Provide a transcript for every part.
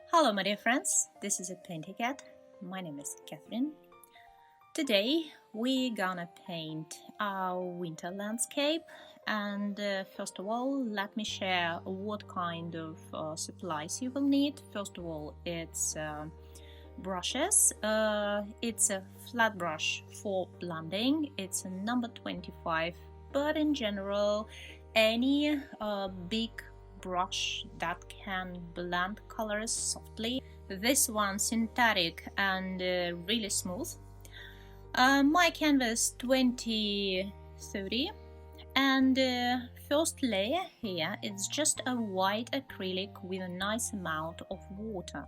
Hello my dear friends, this is a PaintyKat. My name is Catherine. Today we're gonna paint our winter landscape and first of all let me share what kind of supplies you will need. First of all it's brushes. It's a flat brush for blending. It's a number 25, but in general any big brush that can blend colors softly. This one synthetic and really smooth. My canvas 2030 and first layer here it's just a white acrylic with a nice amount of water.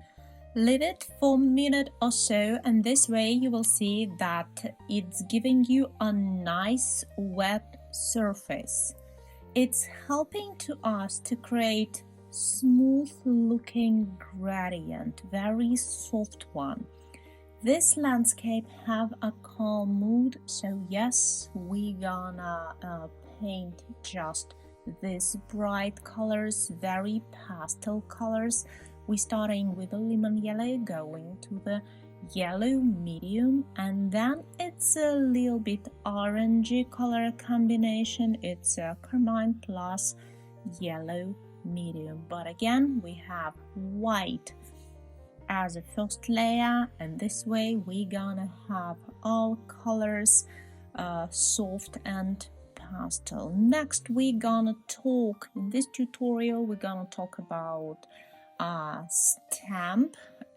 Leave it for a minute or so and this way you will see that it's giving you a nice wet surface. It's helping to us to create smooth looking gradient, very soft one. This landscape have a calm mood, so yes, we gonna paint just these bright colors, very pastel colors. We're starting with a lemon yellow, going to the yellow medium, and then it's a little bit orangey color combination. It's a carmine plus yellow medium, but again we have white as a first layer, and this way we're gonna have all colors soft and pastel. Next we're gonna talk, in this tutorial we're gonna talk about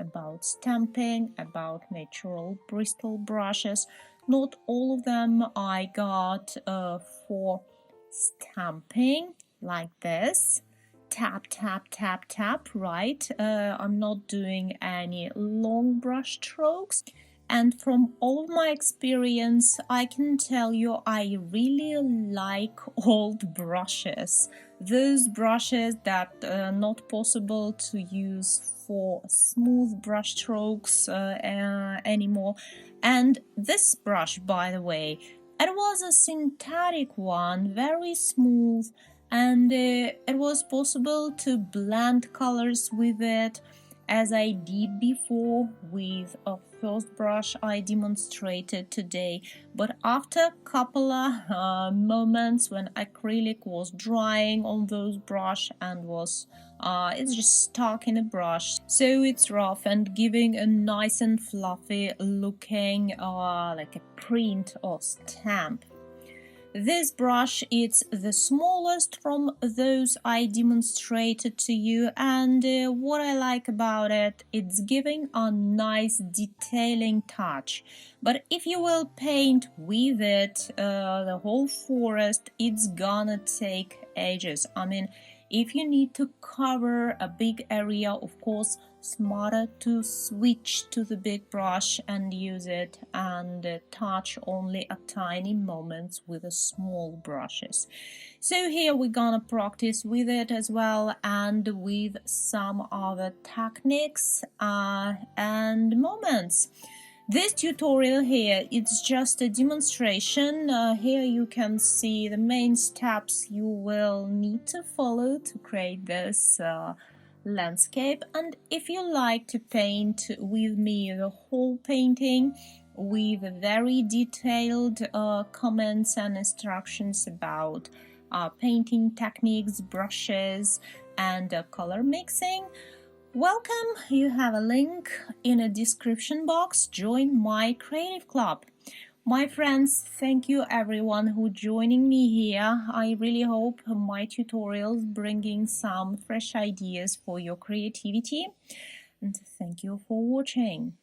about stamping, about natural Bristol brushes. Not all of them I got for stamping like this. Tap, tap, tap, tap, right? I'm not doing any long brush strokes. And from all of my experience, I can tell you I really like old brushes. Those brushes that are not possible to use for smooth brush strokes anymore. And this brush, by the way, it was a synthetic one, very smooth, and it was possible to blend colors with it, as I did before with a first brush I demonstrated today. But after a couple of moments when acrylic was drying on those brush and was it's just stuck in a brush, so it's rough and giving a nice and fluffy looking like a print or stamp. This brush is the smallest from those I demonstrated to you, and what I like about it, it's giving a nice detailing touch. But if you will paint with it the whole forest, it's gonna take ages. I mean, if you need to cover a big area, of course, smarter to switch to the big brush and use it and touch only a tiny moments with the small brushes. So here we're gonna practice with it as well and with some other techniques and moments. This tutorial here, it's just a demonstration. Here you can see the main steps you will need to follow to create this landscape. And if you like to paint with me the whole painting with very detailed comments and instructions about painting techniques, brushes and color mixing, welcome. You have a link in a description box. Join my creative club. My friends, thank you everyone who joining me here. I really hope my tutorials bringing some fresh ideas for your creativity, and thank you for watching.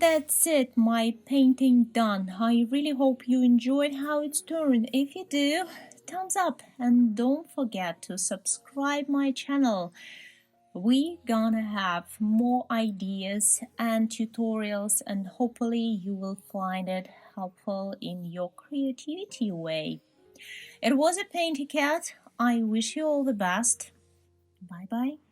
that's it, my painting done. I really hope you enjoyed how it's turned. If you do, thumbs up and don't forget to subscribe my channel. We gonna have more ideas and tutorials, and hopefully you will find it helpful in your creativity way. It was a PaintyKat. I wish you all the best. Bye bye.